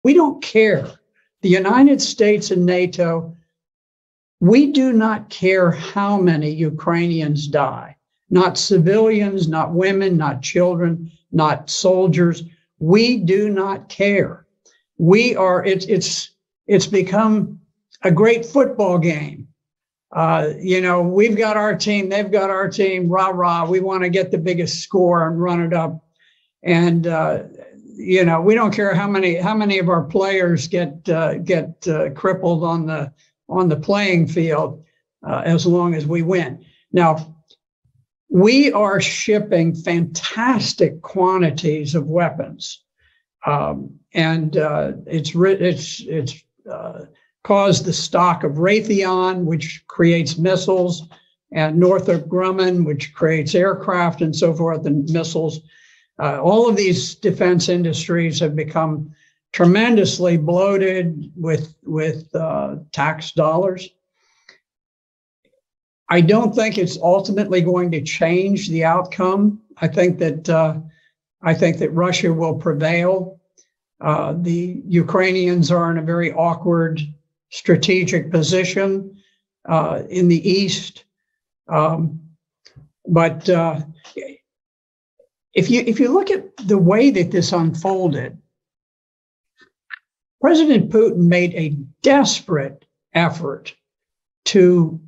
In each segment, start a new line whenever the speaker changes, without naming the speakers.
We don't care. The United States and NATO, we do not care how many Ukrainians die, not civilians, not women, not children, not soldiers. We do not care. It's become a great football game. We've got our team, they've got our team, rah, rah. We want to get the biggest score and run it up. And, we don't care how many of our players get crippled on the playing field, as long as we win. Now, we are shipping fantastic quantities of weapons, and it's caused the stock of Raytheon, which creates missiles, and Northrop Grumman, which creates aircraft and so forth, and missiles. All of these defense industries have become tremendously bloated with tax dollars. I don't think it's ultimately going to change the outcome. I think that Russia will prevail. The Ukrainians are in a very awkward strategic position in the East, but if you look at the way that this unfolded, President Putin made a desperate effort to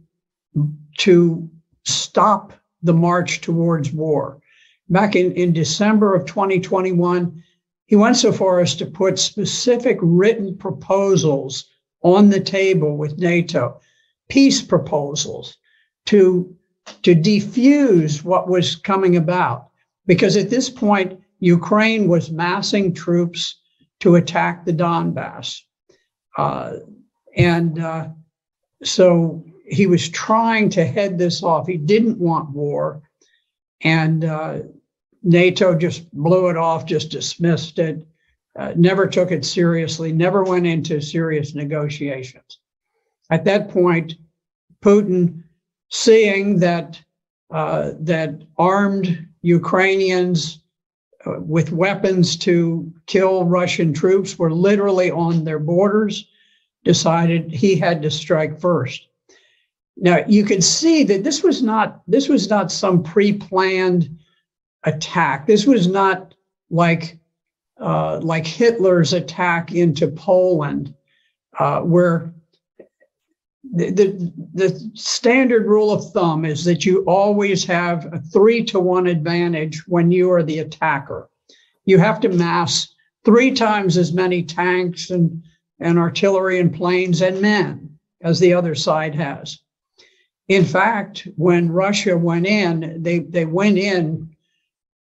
stop the march towards war. Back in December of 2021, he went so far as to put specific written proposals on the table with NATO, peace proposals to defuse what was coming about. Because at this point, Ukraine was massing troops to attack the Donbass. So he was trying to head this off. He didn't want war. And NATO just blew it off, just dismissed it, never took it seriously, never went into serious negotiations. At that point, Putin, seeing that armed Ukrainians with weapons to kill Russian troops were literally on their borders, decided he had to strike first. Now, you can see that this was not some pre-planned attack. This was not like Hitler's attack into Poland, where the standard rule of thumb is that you always have a 3-to-1 advantage when you are the attacker. You have to mass 3 times as many tanks and artillery and planes and men as the other side has. In fact, when Russia went in, they went in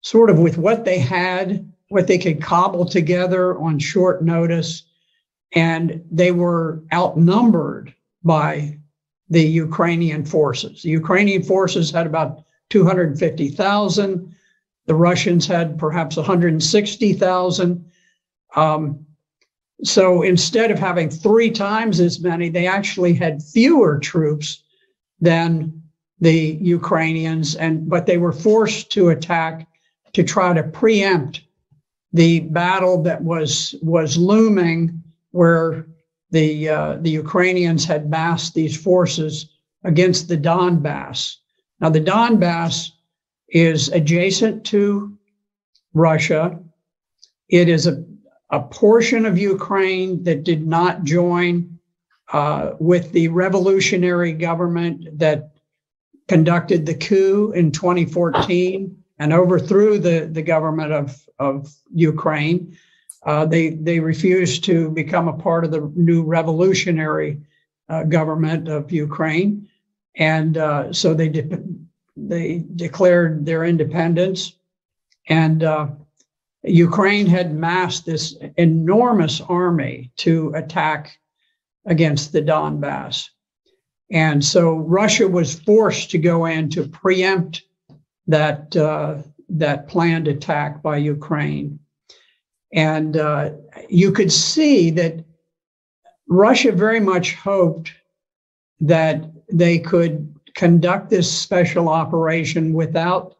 sort of with what they had, what they could cobble together on short notice, and they were outnumbered by the Ukrainian forces. The Ukrainian forces had about 250,000. The Russians had perhaps 160,000. So instead of having 3 times as many, they actually had fewer troops than the Ukrainians, but they were forced to attack to try to preempt the battle that was looming, where the Ukrainians had massed these forces against the Donbass. Now, the Donbass is adjacent to Russia. It is a portion of Ukraine that did not join with the revolutionary government that conducted the coup in 2014 and overthrew the government of Ukraine. They refused to become a part of the new revolutionary government of Ukraine. And so they declared their independence. And Ukraine had massed this enormous army to attack against the Donbass. And so Russia was forced to go in to preempt that planned attack by Ukraine. And you could see that Russia very much hoped that they could conduct this special operation without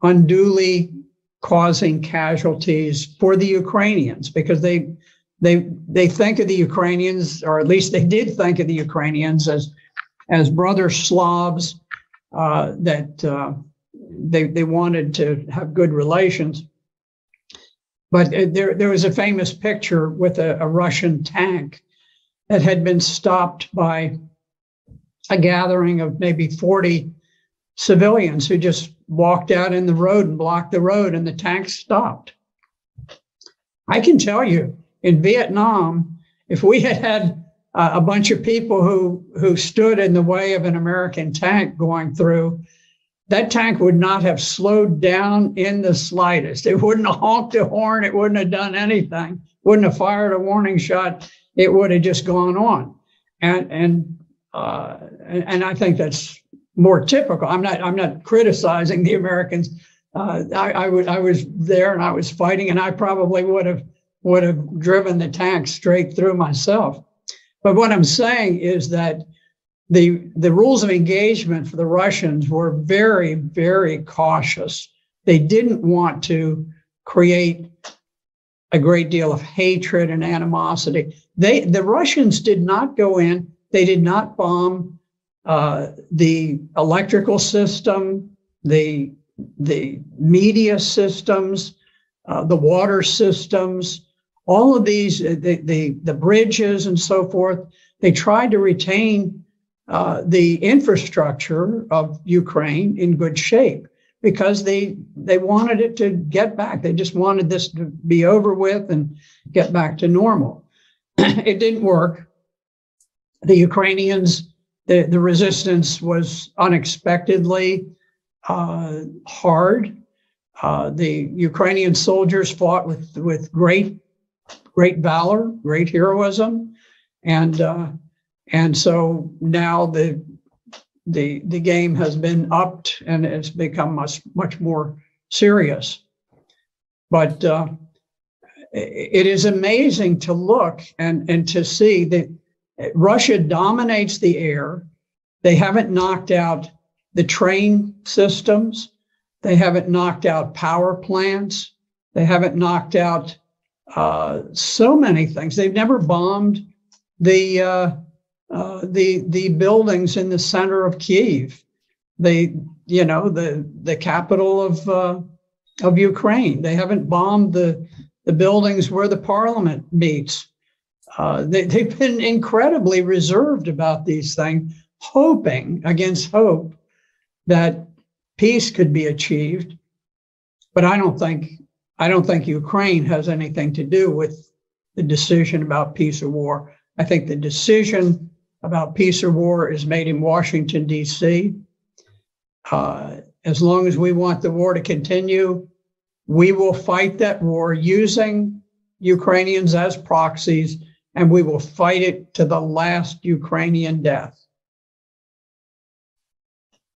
unduly causing casualties for the Ukrainians, because they they think of the Ukrainians, or at least they did think of the Ukrainians as brother Slavs, that they wanted to have good relations. But there was a famous picture with a Russian tank that had been stopped by a gathering of maybe 40 civilians who just walked out in the road and blocked the road, and the tank stopped. I can tell you, in Vietnam, if we had a bunch of people who stood in the way of an American tank going through, that tank would not have slowed down in the slightest. It wouldn't have honked a horn. It wouldn't have done anything. Wouldn't have fired a warning shot. It would have just gone on. And I think that's more typical. I'm not criticizing the Americans. I was there and I was fighting, and I probably would have driven the tank straight through myself. But what I'm saying is that the rules of engagement for the Russians were very, very cautious. They didn't want to create a great deal of hatred and animosity. The Russians did not go in. They did not bomb the electrical system, the media systems, the water systems, all of these, the bridges and so forth. They tried to retain the infrastructure of Ukraine in good shape because they wanted it to get back. They just wanted this to be over with and get back to normal. It didn't work. The Ukrainians, the resistance was unexpectedly hard. The Ukrainian soldiers fought with great valor, great heroism, and so now the game has been upped and it's become much more serious. But it is amazing to look and to see that Russia dominates the air. They haven't knocked out the train systems. They haven't knocked out power plants. They haven't knocked out so many things. They've never bombed the buildings in the center of Kyiv, the capital of Ukraine. They haven't bombed the buildings where the parliament meets. They've been incredibly reserved about these things, hoping against hope that peace could be achieved. But I don't think Ukraine has anything to do with the decision about peace or war. I think the decision about peace or war is made in Washington, D.C. As long as we want the war to continue, we will fight that war using Ukrainians as proxies, and we will fight it to the last Ukrainian death.